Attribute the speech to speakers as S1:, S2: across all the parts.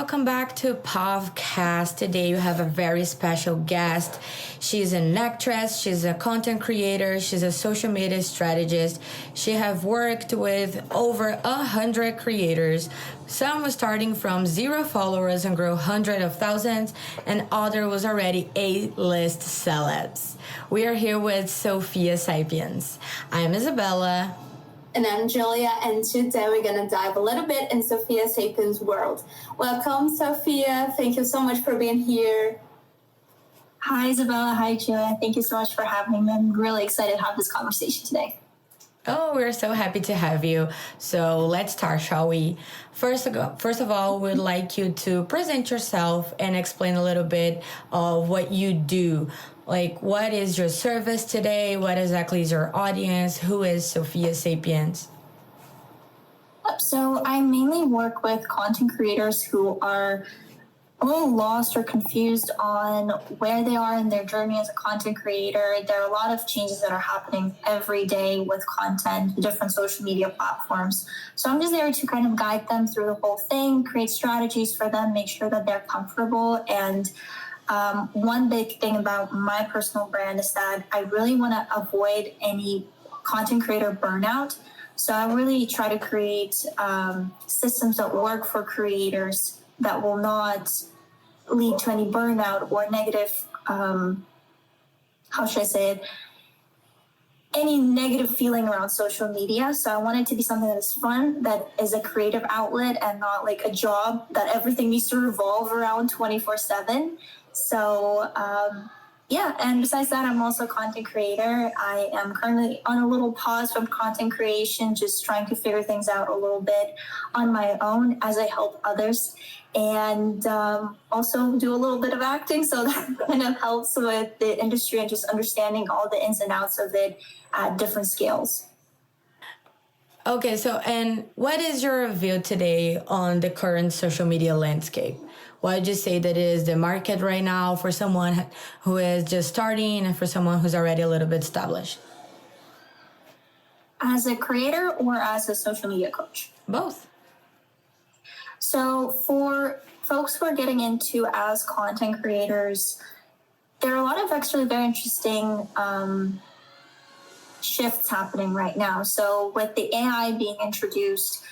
S1: welcome back to PovCast. Today you have a very special guest. She's an actress, she's a content creator, she's a social media strategist. She have worked with over 100 creators. Some starting from 0 followers and grow hundreds of thousands, and other was already A-list celebs. We are here with Sofia Sapiens. I'm Isabella.
S2: And I'm Julia, and today we're going to dive a little bit in Sofia Sapiens' world. Welcome, Sofia. Thank you so much for being here.
S3: Hi, Isabella. Hi, Julia. Thank you so much for having me. I'm really excited to have this conversation today.
S1: Oh, we're so happy to have you. So let's start, shall we? First of all, we'd like you to present yourself and explain a little bit of what you do. Like, what is your service today? What exactly is your audience? Who is Sofia Sapiens?
S3: So I mainly work with content creators who are a little lost or confused on where they are in their journey as a content creator. There are a lot of changes that are happening every day with content, different social media platforms. So I'm just there to kind of guide them through the whole thing, create strategies for them, make sure that they're comfortable. And one big thing about my personal brand is that I really want to avoid any content creator burnout. So I really try to create systems that work for creators that will not lead to any burnout or negative, any negative feeling around social media. So I want it to be something that is fun, that is a creative outlet and not like a job that everything needs to revolve around 24/7. So, and besides that, I'm also a content creator. I am currently on a little pause from content creation, just trying to figure things out a little bit on my own as I help others. And also do a little bit of acting, so that kind of helps with the industry and just understanding all the ins and outs of it at different scales.
S1: Okay, and what is your view today on the current social media landscape? What would you say that is the market right now for someone who is just starting and for someone who's already a little bit established?
S3: As a creator or as a social media coach?
S1: Both.
S3: So for folks who are getting into as content creators, there are a lot of actually very interesting shifts happening right now. So with the AI being introduced,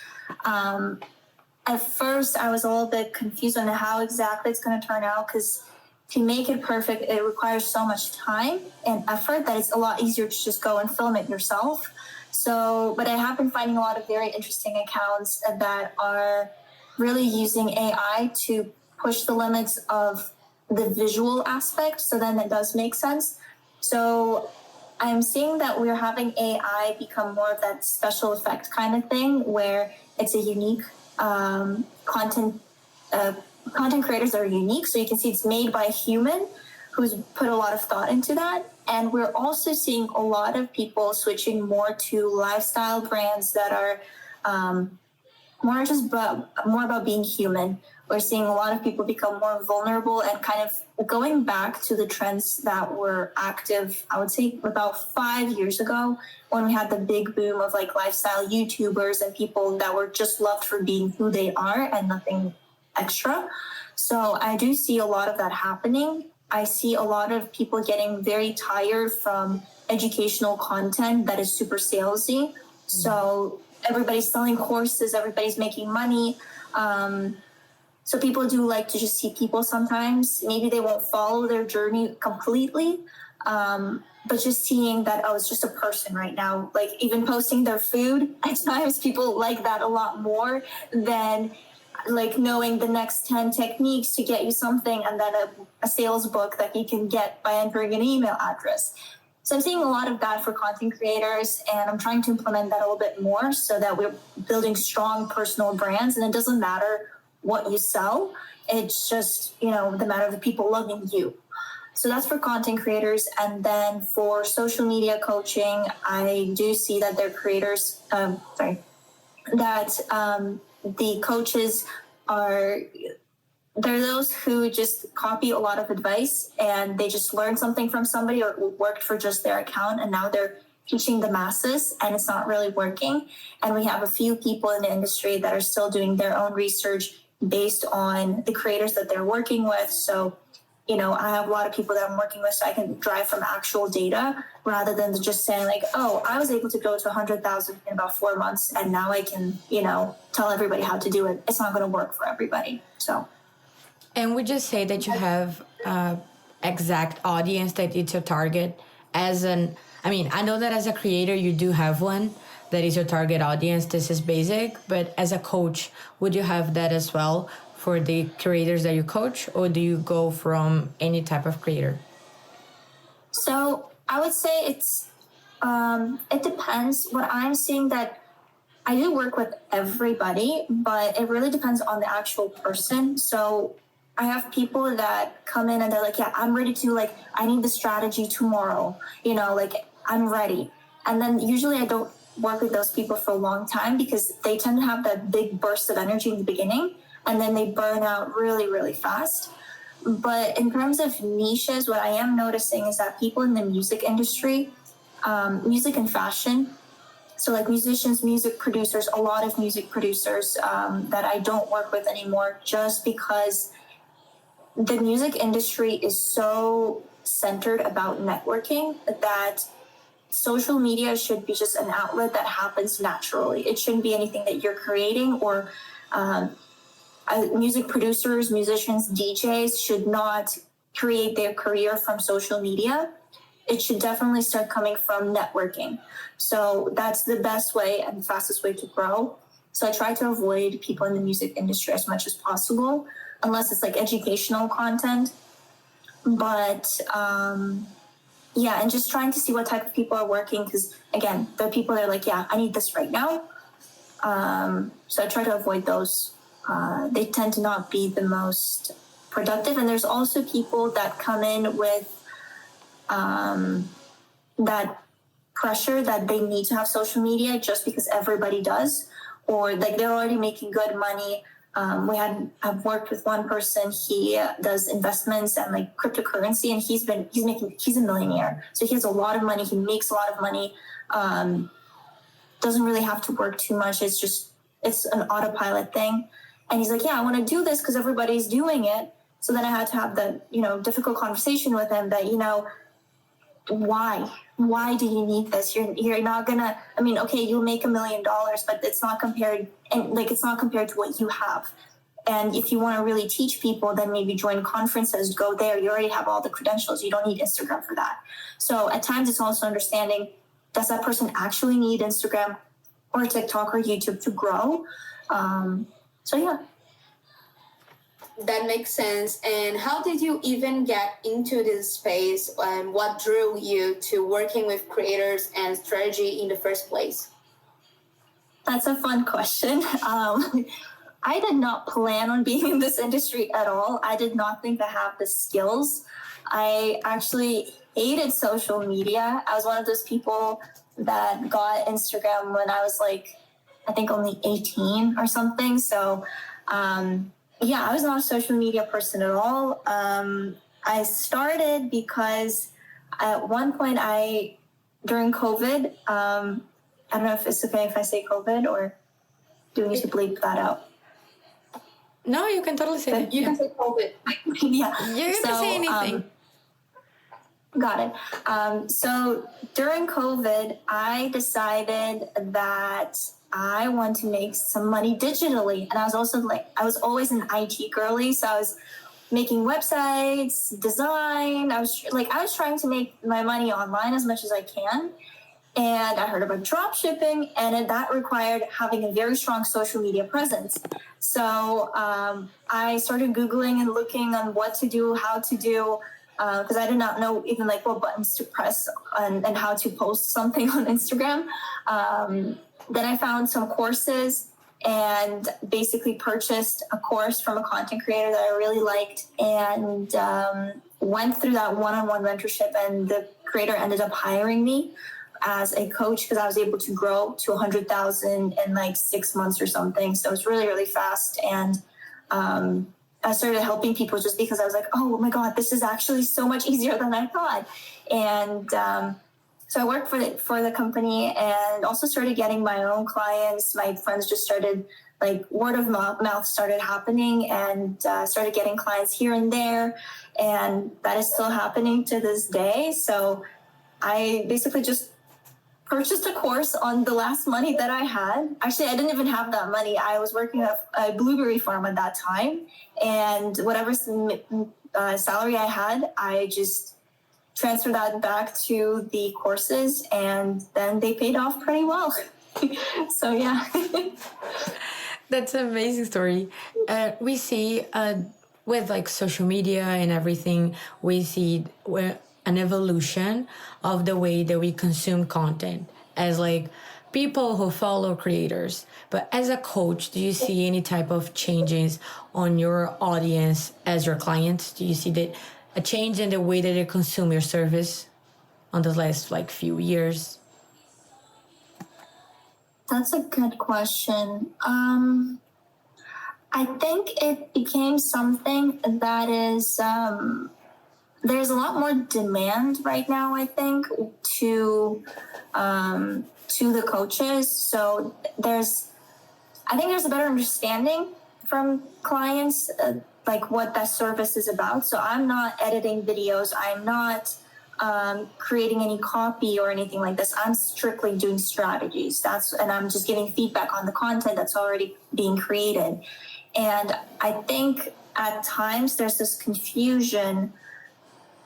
S3: at first, I was a little bit confused on how exactly it's going to turn out, because to make it perfect, it requires so much time and effort that it's a lot easier to just go and film it yourself. So, but I have been finding a lot of very interesting accounts that are really using AI to push the limits of the visual aspect. So then it does make sense. So I'm seeing that we're having AI become more of that special effect kind of thing, where it's a unique content creators are unique, so you can see it's made by a human who's put a lot of thought into that. And we're also seeing a lot of people switching more to lifestyle brands that are more about being human. We're seeing a lot of people become more vulnerable and kind of going back to the trends that were active, I would say about 5 years ago, when we had the big boom of like lifestyle YouTubers and people that were just loved for being who they are and nothing extra. So I do see a lot of that happening. I see a lot of people getting very tired from educational content that is super salesy. So everybody's selling courses, everybody's making money. So people do like to just see people sometimes. Maybe they won't follow their journey completely, but just seeing that, oh, it's just a person right now. Like even posting their food, at times people like that a lot more than like knowing the next 10 techniques to get you something and then a sales book that you can get by entering an email address. So I'm seeing a lot of that for content creators, and I'm trying to implement that a little bit more so that we're building strong personal brands. And it doesn't matter what you sell. It's just, the matter of the people loving you. So that's for content creators. And then for social media coaching, I do see that they're creators, the coaches they're those who just copy a lot of advice and they just learned something from somebody or worked for just their account, and now they're teaching the masses and it's not really working. And we have a few people in the industry that are still doing their own research, based on the creators that they're working with. So, I have a lot of people that I'm working with, so I can drive from actual data rather than just saying like, oh, I was able to go to 100,000 in about 4 months, and now I can, tell everybody how to do it. It's not going to work for everybody. So.
S1: And would you say that you have exact audience that it's your target? I know that as a creator, you do have one that is your target audience. This is basic, but as a coach, would you have that as well for the creators that you coach, or do you go from any type of creator?
S3: So I would say it depends. What I'm seeing that I do work with everybody, but it really depends on the actual person. So I have people that come in and they're like, yeah, I'm ready to, like, I need the strategy tomorrow, I'm ready. And then usually I don't work with those people for a long time because they tend to have that big burst of energy in the beginning, and then they burn out really, really fast. But in terms of niches, what I am noticing is that people in the music industry, music and fashion, so like musicians, music producers, a lot of music producers that I don't work with anymore, just because the music industry is so centered about networking that social media should be just an outlet that happens naturally. It shouldn't be anything that you're creating, or music producers, musicians, DJs should not create their career from social media. It should definitely start coming from networking. So that's the best way and fastest way to grow. So I try to avoid people in the music industry as much as possible, unless it's like educational content. But and just trying to see what type of people are working, because again, there are people that are like, yeah, I need this right now. So I try to avoid those. They tend to not be the most productive. And there's also people that come in with that pressure that they need to have social media just because everybody does, or like they're already making good money. I've worked with one person. He does investments and like cryptocurrency, and he's a millionaire. So he has a lot of money. He makes a lot of money. Doesn't really have to work too much. It's an autopilot thing. And he's like, yeah, I want to do this because everybody's doing it. So then I had to have the, difficult conversation with him that, why do you need this? You're not gonna, okay, you'll make $1 million, but it's not compared to what you have. And if you want to really teach people, then maybe join conferences, go there. You already have all the credentials. You don't need Instagram for that. So at times it's also understanding, does that person actually need Instagram or TikTok or YouTube to grow? Yeah.
S2: That makes sense. And how did you even get into this space, and what drew you to working with creators and strategy in the first place?
S3: That's a fun question. I did not plan on being in this industry at all. I did not think I have the skills. I actually hated social media. I was one of those people that got Instagram when I was I think only 18 or something. So, I was not a social media person at all. I started because at one point during COVID, I don't know if it's okay if I say COVID, or do we need to bleep that out?
S1: No, you can totally say it.
S2: You can say COVID.
S3: Yeah.
S1: You can say anything.
S3: Got it. So during COVID, I decided that I want to make some money digitally. And I was also I was always an IT girly. So I was making websites, design. I was trying to make my money online as much as I can. And I heard about drop shipping, and that required having a very strong social media presence. So I started Googling and looking on what to do, how to do, because I did not know even what buttons to press and how to post something on Instagram. Then I found some courses and basically purchased a course from a content creator that I really liked, and went through that one-on-one mentorship, and the creator ended up hiring me as a coach because I was able to grow to 100,000 in 6 months or something. So it was really, really fast. And I started helping people just because I was like, oh my God, this is actually so much easier than I thought. And so I worked for the company, and also started getting my own clients. My friends just started like word of mouth started happening and started getting clients here and there. And that is still happening to this day. So I basically just purchased a course on the last money that I had. Actually, I didn't even have that money. I was working at a blueberry farm at that time. And whatever salary I had, I just transferred that back to the courses, and then they paid off pretty well. So, yeah.
S1: That's an amazing story. We see with like social media and everything, we see an evolution of the way that we consume content as like people who follow creators. But as a coach, do you see any type of changes on your audience as your clients? Do you see that a change in the way that they consume your service on the last like few years?
S3: That's a good question. I think it became something that is, there's a lot more demand right now, I think, to the coaches. So I think there's a better understanding from clients, like what that service is about. So I'm not editing videos. I'm not creating any copy or anything like this. I'm strictly doing strategies. And I'm just giving feedback on the content that's already being created. And I think at times there's this confusion,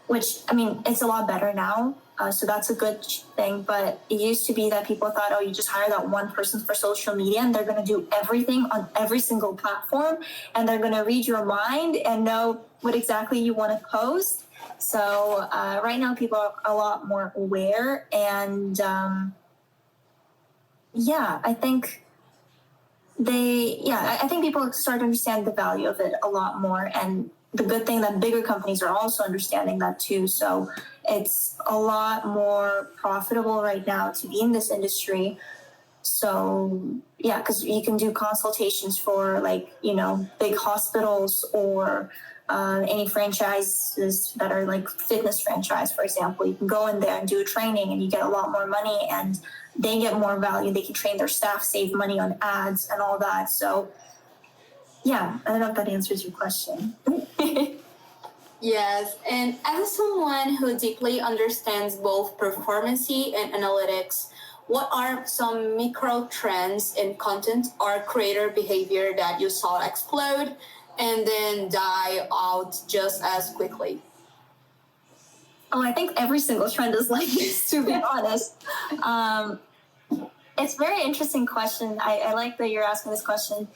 S3: which, I mean, it's a lot better now. So that's a good thing. But it used to be that people thought, oh, you just hire that one person for social media and they're going to do everything on every single platform. And they're going to read your mind and know what exactly you want to post. So right now people are a lot more aware. And I think I think people start to understand the value of it a lot more. And the good thing that bigger companies are also understanding that too. So it's a lot more profitable right now to be in this industry. So yeah, because you can do consultations for like, big hospitals or any franchises that are like fitness franchise, for example. You can go in there and do a training and you get a lot more money and they get more value. They can train their staff, save money on ads and all that. So yeah, I don't know if that answers your question.
S2: Yes, and as someone who deeply understands both performancy and analytics, what are some micro trends in content or creator behavior that you saw explode and then die out just as quickly?
S3: Oh, I think every single trend is like this, to be honest. It's a very interesting question. I like that you're asking this question.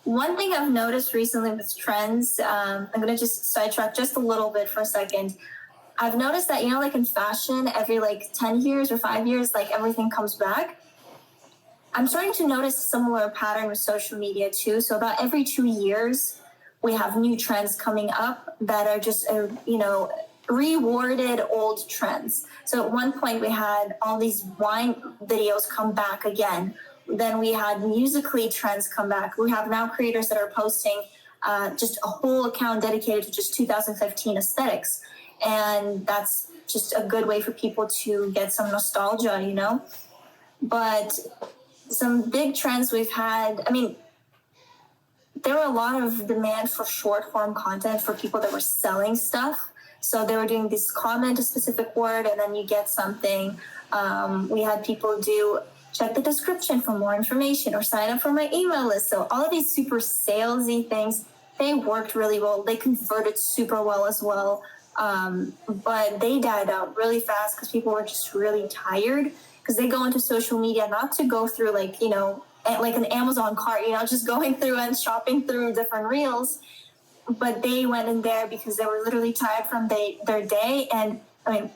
S3: One thing I've noticed recently with trends, I'm going to just sidetrack just a little bit for a second. I've noticed that, like in fashion, every like 10 years or 5 years, like everything comes back. I'm starting to notice a similar pattern with social media too. So about every 2 years, we have new trends coming up that are just, rewarded old trends. So at one point we had all these wine videos come back again. Then we had Musical.ly trends come back. We have now creators that are posting just a whole account dedicated to just 2015 aesthetics. And that's just a good way for people to get some nostalgia, But some big trends we've had, there were a lot of demand for short form content for people that were selling stuff. So they were doing this comment a specific word and then you get something. We had people do check the description for more information or sign up for my email list. So all of these super salesy things, they worked really well. They converted super well as well. But they died out really fast because people were just really tired because they go into social media not to go through like an Amazon cart, just going through and shopping through different reels. But they went in there because they were literally tired from their day. And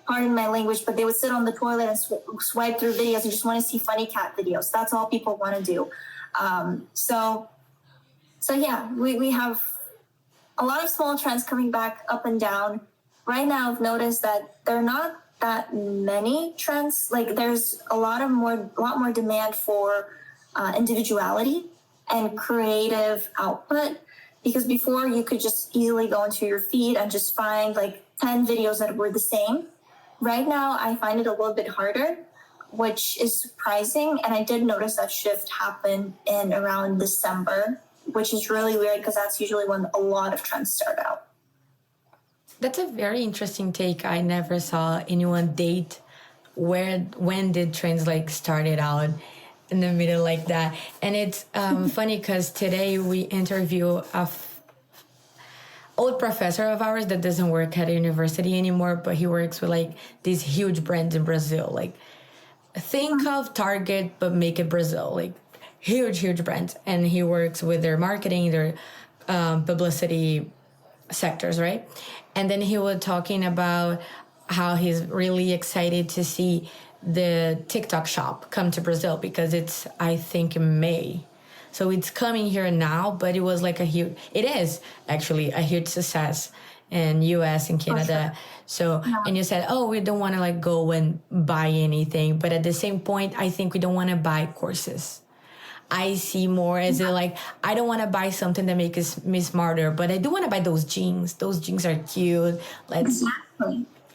S3: pardon my language, but they would sit on the toilet and swipe through videos and just want to see funny cat videos. That's all people want to do. So yeah, we have a lot of small trends coming back up and down. Right now, I've noticed that there are not that many trends. Like there's a lot more demand for individuality and creative output. Because before you could just easily go into your feed and just find like 10 videos that were the same. Right now, I find it a little bit harder. which is surprising. And I did notice that shift happen in around December, which is really weird because that's usually when a lot of trends start out.
S1: That's a very interesting take. I never saw anyone date when did trends like started out in the middle like that. And it's funny because today we interview a old professor of ours that doesn't work at a university anymore, but he works with like these huge brands in Brazil. Like think of Target, but make it Brazil, like huge brands. And he works with their marketing, their publicity sectors, right? And then he was talking about how he's really excited to see the TikTok shop come to Brazil because it's, I think, in May. So it's coming here now, but it was like it is actually a huge success in US and Canada. So, and you said, oh, we don't want to like go and buy anything. But at the same point, I think we don't want to buy courses. I see more as like, I don't want to buy something that makes me smarter, but I do want to buy those jeans. Those jeans are cute.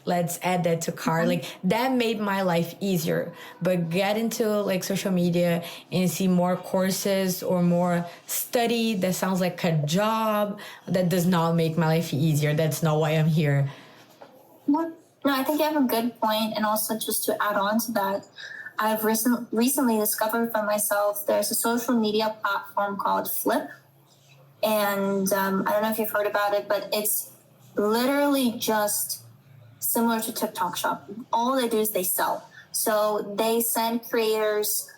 S1: Let's add that to cart. Like that made my life easier. But get into like social media and see more courses or more study that sounds like a job, that does not make my life easier. That's not why I'm here.
S3: No, I think you have a good point. And also just to add on to that, I've recently discovered for myself, there's a social media platform called Flip. And I don't know if you've heard about it, but it's literally just similar to TikTok Shop. All they do is they sell. So they send creators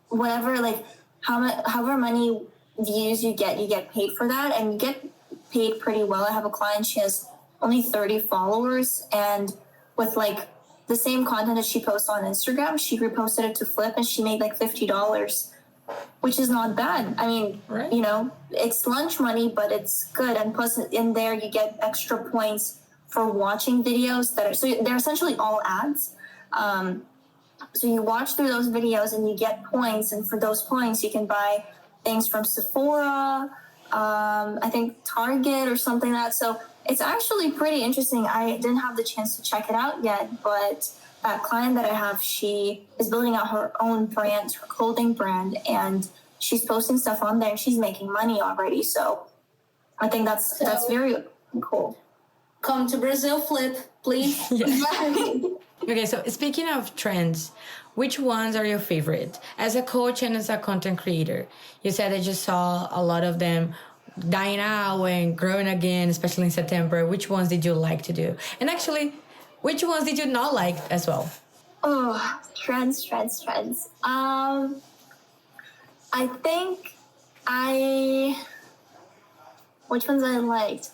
S3: whatever, like however many views you get paid for that. And you get paid pretty well. I have a client, she has only 30 followers. And with like the same content that she posts on Instagram, she reposted it to Flip and she made like $50, which is not bad. I mean,
S1: right.
S3: You know, it's lunch money, but it's good. And plus in there, you get extra points for watching videos that are, so they're essentially all ads. So you watch through those videos and you get points. And for those points, you can buy things from Sephora, I think Target or something like that. So it's actually pretty interesting. I didn't have the chance to check it out yet, but that client that I have, she is building out her own brand, her clothing brand, and she's posting stuff on there and she's making money already. So I think that's very cool.
S2: Come to Brazil, Flip, please.
S1: Okay, so speaking of trends, which ones are your favorite? As a coach and as a content creator, you said that you saw a lot of them dying out and growing again, especially in September. Which ones did you like to do? And actually, which ones did you not like as well?
S3: Oh, trends. I think which ones I liked?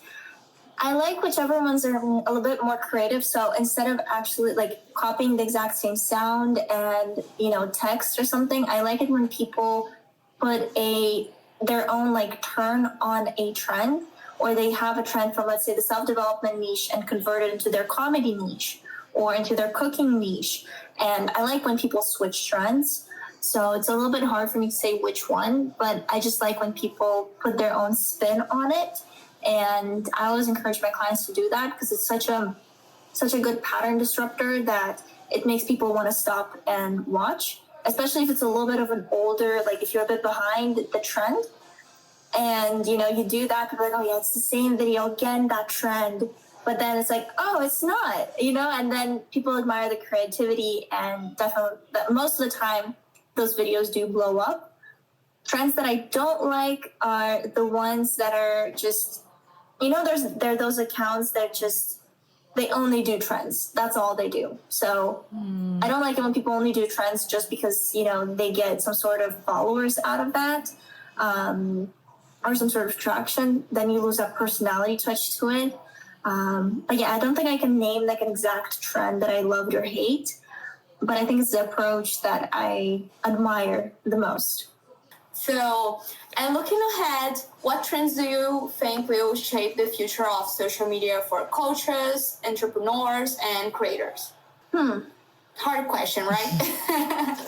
S3: I like whichever ones are a little bit more creative. So instead of actually like copying the exact same sound and, you know, text or something, I like it when people put their own like turn on a trend, or they have a trend from, let's say, the self-development niche and convert it into their comedy niche or into their cooking niche. And I like when people switch trends. So it's a little bit hard for me to say which one, but I just like when people put their own spin on it. And I always encourage my clients to do that because it's such a good pattern disruptor that it makes people want to stop and watch, especially if it's a little bit of an older, like if you're a bit behind the trend and, you know, you do that, people are like, oh yeah, it's the same video again, that trend. But then it's like, oh, it's not, you know, and then people admire the creativity, and definitely most of the time those videos do blow up. Trends that I don't like are the ones that are just, you know, there are those accounts that just, they only do trends. That's all they do. So I don't like it when people only do trends just because, you know, they get some sort of followers out of that, or some sort of traction. Then you lose that personality touch to it. But yeah, I don't think I can name like an exact trend that I loved or hate, but I think it's the approach that I admire the most.
S2: So, and looking ahead, what trends do you think will shape the future of social media for coaches, entrepreneurs, and creators? Hard question, right?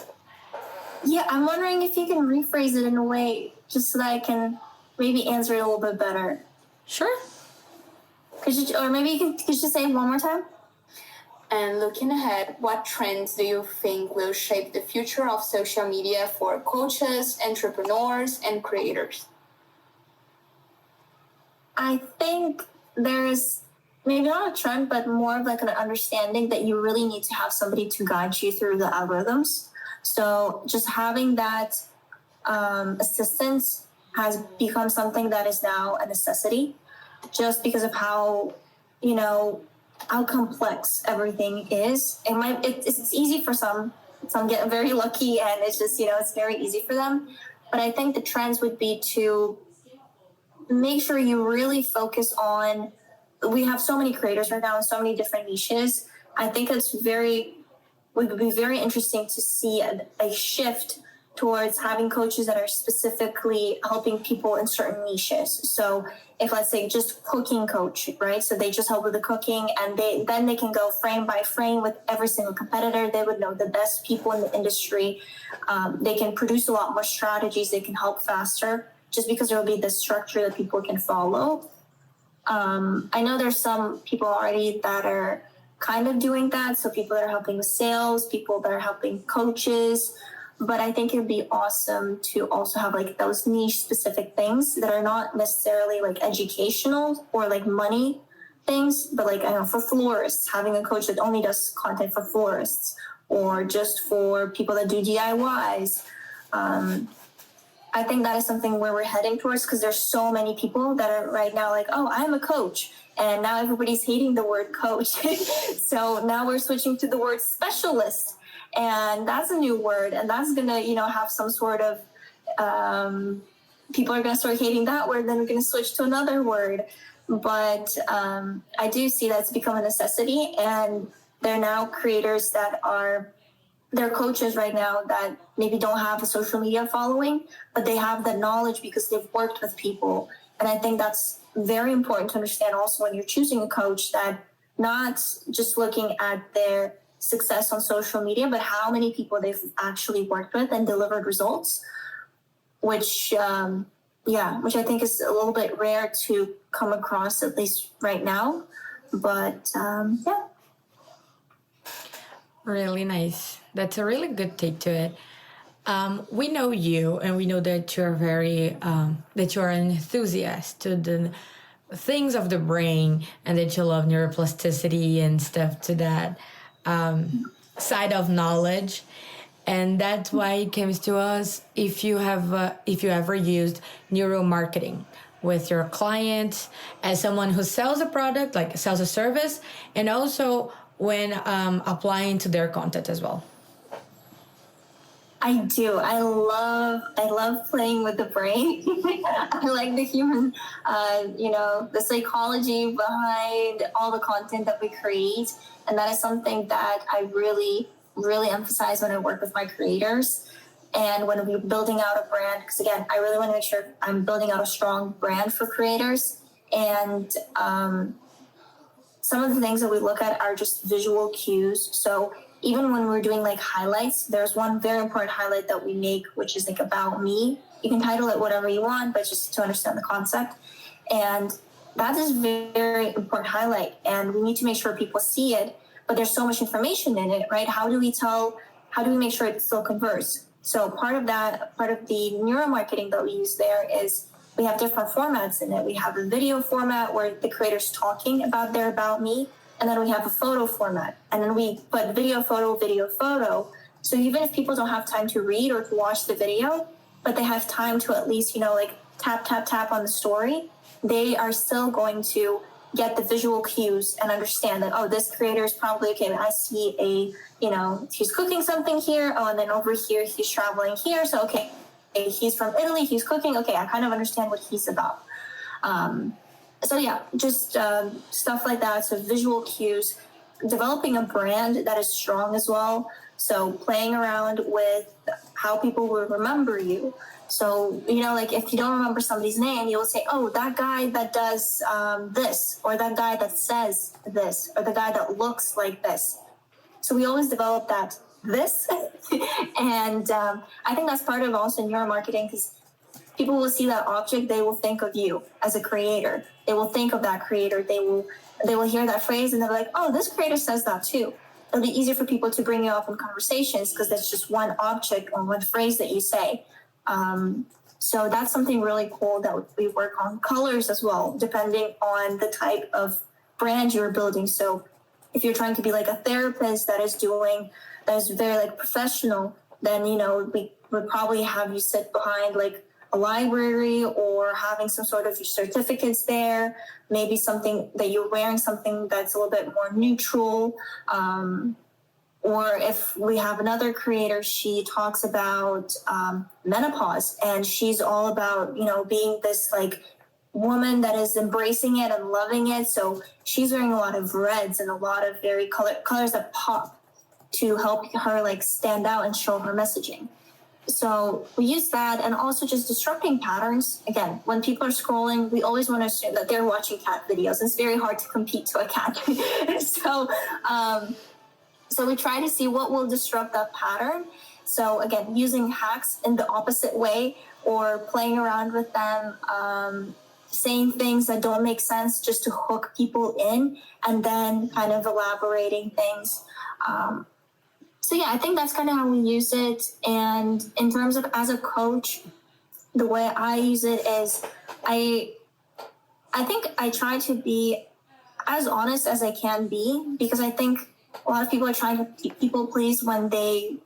S3: Yeah, I'm wondering if you can rephrase it in a way just so that I can maybe answer it a little bit better.
S1: Sure.
S3: Or maybe could you say it one more time?
S2: And looking ahead, what trends do you think will shape the future of social media for coaches, entrepreneurs, and creators?
S3: I think there's maybe not a trend, but more of like an understanding that you really need to have somebody to guide you through the algorithms. So just having that assistance has become something that is now a necessity, just because of how, how complex everything is. It's easy for some get very lucky and it's just, it's very easy for them. But I think the trends would be to make sure you really focus on, we have so many creators right now in so many different niches. I think would be very interesting to see a shift towards having coaches that are specifically helping people in certain niches. So if, let's say, just cooking coach, right? So they just help with the cooking, and then they can go frame by frame with every single competitor. They would know the best people in the industry. They can produce a lot more strategies. They can help faster, just because there will be this structure that people can follow. I know there's some people already that are kind of doing that. So people that are helping with sales, people that are helping coaches. But I think it'd be awesome to also have like those niche specific things that are not necessarily like educational or like money things, but like, I know, for florists, having a coach that only does content for florists, or just for people that do DIYs. I think that is something where we're heading towards, because there's so many people that are right now like, oh, I'm a coach. And now everybody's hating the word coach. So now we're switching to the word specialist. And that's a new word. And that's going to, have some sort of, people are going to start hating that word. Then we're going to switch to another word. But I do see that's become a necessity. And there are now creators that they're coaches right now that maybe don't have a social media following, but they have the knowledge because they've worked with people. And I think that's very important to understand also when you're choosing a coach, that not just looking at their success on social media, but how many people they've actually worked with and delivered results, which I think is a little bit rare to come across, at least right now. But yeah.
S1: Really nice. That's a really good take to it. We know you, and we know that you're that you're an enthusiast to the things of the brain, and that you love neuroplasticity and stuff to that side of knowledge. And that's why it comes to us. If you ever used neuromarketing with your clients as someone who sells a product, like sells a service, and also when applying to their content as well.
S3: I do. I love playing with the brain. I like the human, the psychology behind all the content that we create. And that is something that I really, really emphasize when I work with my creators. And when we're building out a brand, because again, I really want to make sure I'm building out a strong brand for creators. And some of the things that we look at are just visual cues. So even when we're doing like highlights, there's one very important highlight that we make, which is like about me. You can title it whatever you want, but just to understand the concept. And that is a very important highlight. And we need to make sure people see it, but there's so much information in it, right? How do we make sure it still converts? So part of the neuromarketing that we use there is we have different formats in it. We have a video format where the creator's talking about their about me. And then we have a photo format. And then we put video, photo. So even if people don't have time to read or to watch the video, but they have time to at least, tap on the story, they are still going to get the visual cues and understand that, oh, this creator is probably, okay, I see he's cooking something here. Oh, and then over here, he's traveling here. So, okay, he's from Italy, he's cooking. Okay, I kind of understand what he's about. So yeah, just stuff like that. So visual cues, developing a brand that is strong as well. So playing around with how people will remember you. So, if you don't remember somebody's name, you'll say, oh, that guy that does this, or that guy that says this, or the guy that looks like this. So we always develop this. And I think that's part of also neuromarketing, because people will see that object, they will think of you as a creator. They will think of that creator. They will they will hear that phrase and they're like, oh, this creator says that too. It'll be easier for people to bring you up in conversations because that's just one object or one phrase that you say. So that's something really cool that we work on. Colors as well, depending on the type of brand you're building. So if you're trying to be like a therapist that is very like professional, then, you know, we would probably have you sit behind like a library or having some sort of certificates there, maybe something that you're wearing, something that's a little bit more neutral. Or if we have another creator, she talks about menopause, and she's all about, you know, being this like woman that is embracing it and loving it. So she's wearing a lot of reds and a lot of very colors that pop to help her like stand out and show her messaging. So we use that, and also just disrupting patterns. Again, when people are scrolling, we always want to assume that they're watching cat videos. It's very hard to compete to a cat. So we try to see what will disrupt that pattern. So again, using hacks in the opposite way or playing around with them, saying things that don't make sense just to hook people in, and then kind of elaborating things. So yeah, I think that's kind of how we use it. And in terms of as a coach, the way I use it is I think I try to be as honest as I can be, because I think a lot of people are trying to people please when they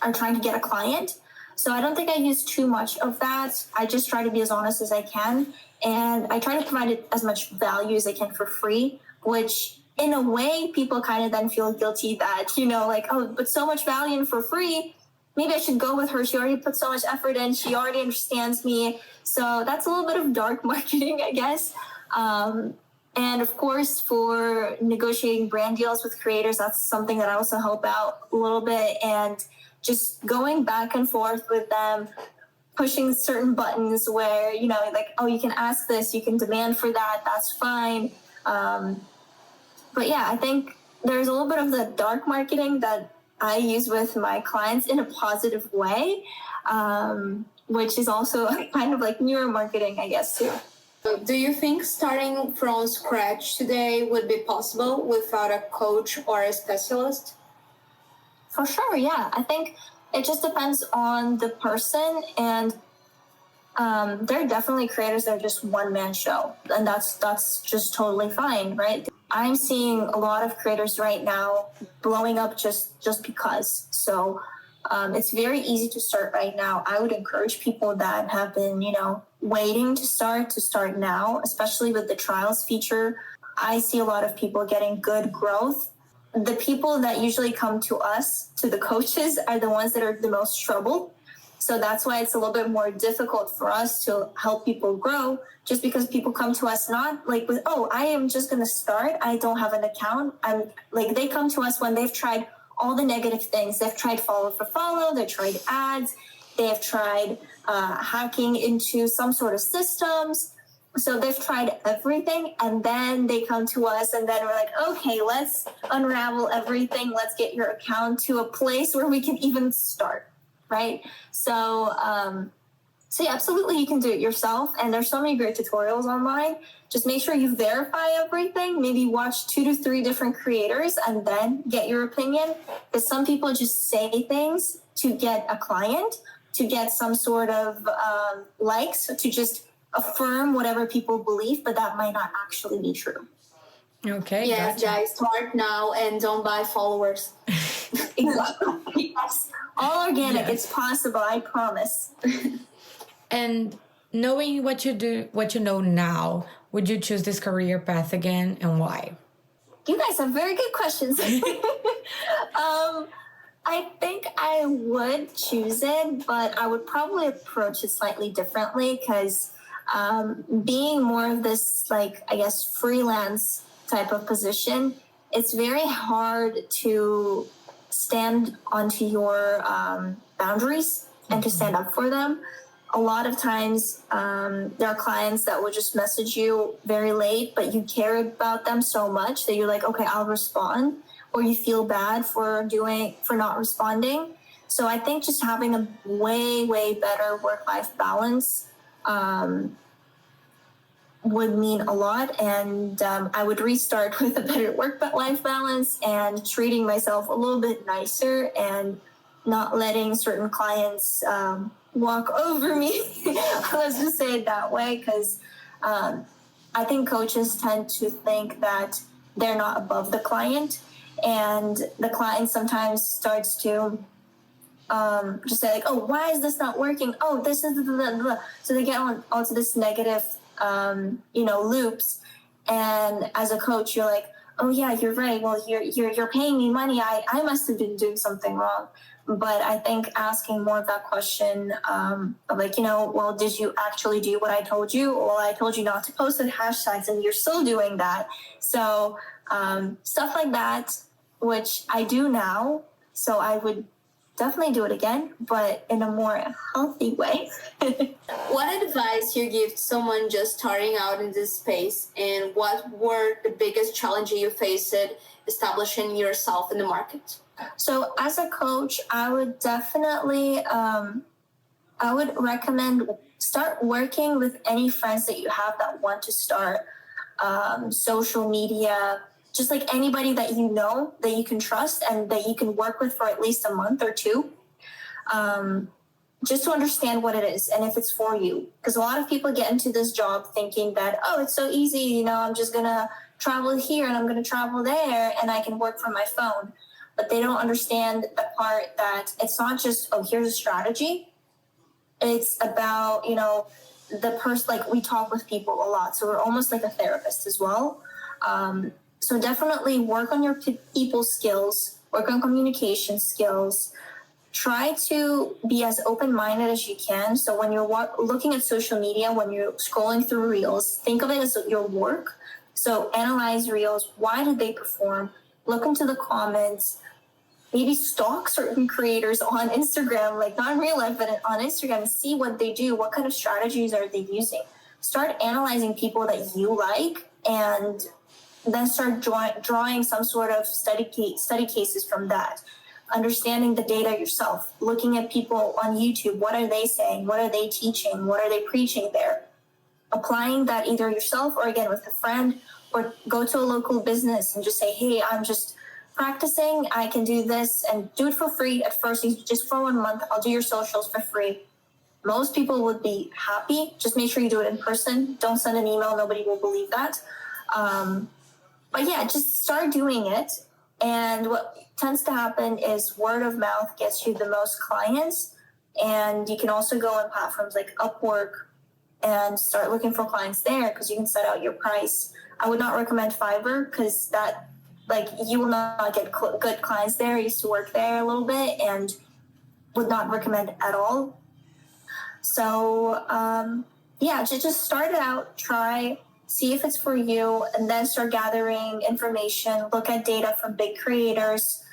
S3: are trying to get a client. So I don't think I use too much of that. I just try to be as honest as I can. And I try to provide as much value as I can for free, which in a way, people kind of then feel guilty that, you know, like, oh, but so much value and for free, maybe I should go with her. She already put so much effort in. She already understands me. So that's a little bit of dark marketing, I guess. And of course, for negotiating brand deals with creators, that's something that I also help out a little bit. And just going back and forth with them, pushing certain buttons where, you know, like, oh, you can ask this, you can demand for that, that's fine. But yeah, I think there's a little bit of the dark marketing that I use with my clients in a positive way, which is also kind of like neuromarketing, I guess, too.
S2: Do you think starting from scratch today would be possible without a coach or a specialist?
S3: For sure, yeah. I think it just depends on the person, and there are definitely creators that are just one-man show, and that's just totally fine, right? I'm seeing a lot of creators right now blowing up just because. So it's very easy to start right now. I would encourage people that have been, you know, waiting to start now, especially with the trials feature. I see a lot of people getting good growth. The people that usually come to us, to the coaches, are the ones that are the most troubled. So that's why it's a little bit more difficult for us to help people grow, just because people come to us not like with, oh, I am just going to start. I don't have an account. I'm like, they come to us when they've tried all the negative things. They've tried follow for follow. They've tried ads. They have tried hacking into some sort of systems. So they've tried everything, and then they come to us, and then we're like, okay, let's unravel everything. Let's get your account to a place where we can even start. Right. So yeah, absolutely. You can do it yourself. And there's so many great tutorials online. Just make sure you verify everything. Maybe watch 2 to 3 different creators and then get your opinion. Because some people just say things to get a client, to get some sort of likes, to just affirm whatever people believe, but that might not actually be true.
S1: Okay.
S2: Yes,
S1: gotcha.
S2: guys, start now and don't buy followers.
S3: Exactly. Yes. All organic. Yes. It's possible. I promise.
S1: And knowing what you know now, would you choose this career path again, and why?
S3: You guys have very good questions. I think I would choose it, but I would probably approach it slightly differently, because being more of this, like, I guess, freelance type of position, it's very hard to stand onto your boundaries and to stand up for them. A lot of times there are clients that will just message you very late, but you care about them so much that you're like, okay, I'll respond, or you feel bad for not responding. So I think just having a way, way better work-life balance would mean a lot, and I would restart with a better work-life balance and treating myself a little bit nicer and not letting certain clients walk over me. Let's just say it that way, because I think coaches tend to think that they're not above the client, and the client sometimes starts to just say like, oh, why is this not working? Oh, this is blah, blah, blah. So they get onto this negative loops. And as a coach, you're like, oh yeah, you're right. Well, you're paying me money. I must have been doing something wrong. But I think asking more of that question, of like, well, did you actually do what I told you? Well, I told you not to post the hashtags and you're still doing that. So stuff like that, which I do now. So I would definitely do it again, but in a more healthy way.
S2: What advice you give to someone just starting out in this space, and what were the biggest challenges you faced establishing yourself in the market?
S3: So as a coach, I would definitely, I would recommend start working with any friends that you have that want to start social media, just like anybody that you know that you can trust and that you can work with for at least a month or two, just to understand what it is and if it's for you. Because a lot of people get into this job thinking that, oh, it's so easy, I'm just going to travel here and I'm going to travel there and I can work from my phone. But they don't understand the part that it's not just, oh, here's a strategy. It's about, the person, like we talk with people a lot. So we're almost like a therapist as well. So definitely work on your people skills, work on communication skills. Try to be as open-minded as you can. So when you're looking at social media, when you're scrolling through reels, think of it as your work. So analyze reels. Why did they perform? Look into the comments. Maybe stalk certain creators on Instagram, like not in real life, but on Instagram, and see what they do. What kind of strategies are they using? Start analyzing people that you like, and then start drawing some sort of study cases from that. Understanding the data yourself, looking at people on YouTube. What are they saying? What are they teaching? What are they preaching there? Applying that either yourself or again with a friend, or go to a local business and just say, hey, I'm just practicing. I can do this, and do it for free at first, just for 1 month. I'll do your socials for free. Most people would be happy. Just make sure you do it in person. Don't send an email. Nobody will believe that. But yeah, just start doing it. And what tends to happen is word of mouth gets you the most clients. And you can also go on platforms like Upwork and start looking for clients there, because you can set out your price. I would not recommend Fiverr, because that, you will not get good clients there. I used to work there a little bit and would not recommend at all. So just start it out, try, see if it's for you, and then start gathering information, look at data from big creators.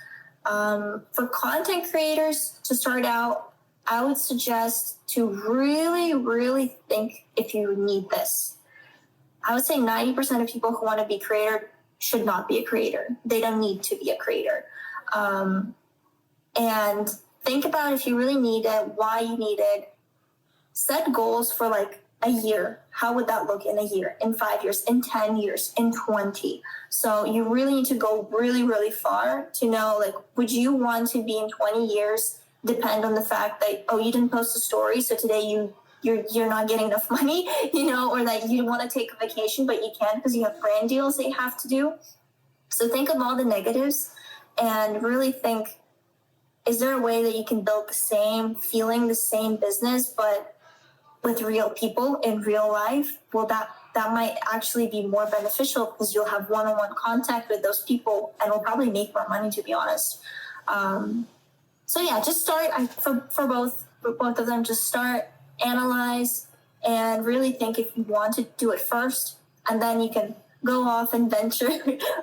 S3: For content creators to start out, I would suggest to really, really think if you need this. I would say 90% of people who want to be creator should not be a creator. They don't need to be a creator. And think about if you really need it, why you need it. Set goals for a year. How would that look in a year, in 5 years, in 10 years, in 20? So you really need to go really, really far to know, would you want to be in 20 years depend on the fact that, oh, you didn't post a story, so today you're not getting enough money, or that you want to take a vacation, but you can't because you have brand deals that you have to do. So think of all the negatives and really think, is there a way that you can build the same feeling, the same business, but with real people in real life? Well, that might actually be more beneficial, because you'll have one-on-one contact with those people and will probably make more money, to be honest. So yeah, just start for both of them. Just start, analyze, and really think if you want to do it first, and then you can go off and venture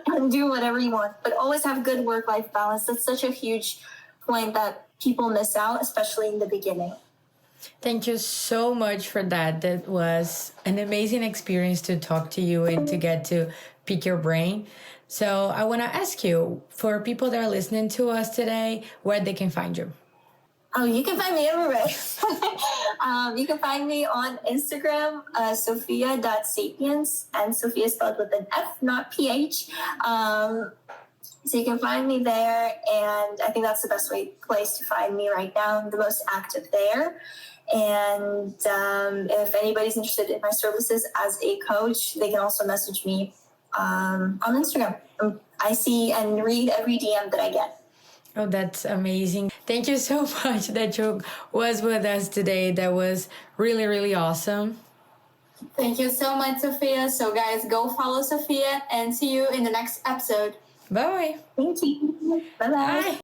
S3: and do whatever you want. But always have good work-life balance. That's such a huge point that people miss out, especially in the beginning.
S1: Thank you so much for that. That was an amazing experience to talk to you and to get to pick your brain. So I want to ask you, for people that are listening to us today, where they can find you.
S3: Oh, you can find me everywhere. You can find me on Instagram, Sofia.Sapiens, and Sophia spelled with an F, not PH. So you can find me there, and I think that's the best place to find me right now. I'm the most active there. And if anybody's interested in my services as a coach, they can also message me on Instagram. I see and read every DM that I get.
S1: Oh, that's amazing. Thank you so much that you was with us today. That was really, really awesome.
S2: Thank you so much, Sophia. So guys, go follow Sophia and see you in the next episode.
S1: Bye.
S3: Thank you. Bye-bye.
S1: Bye.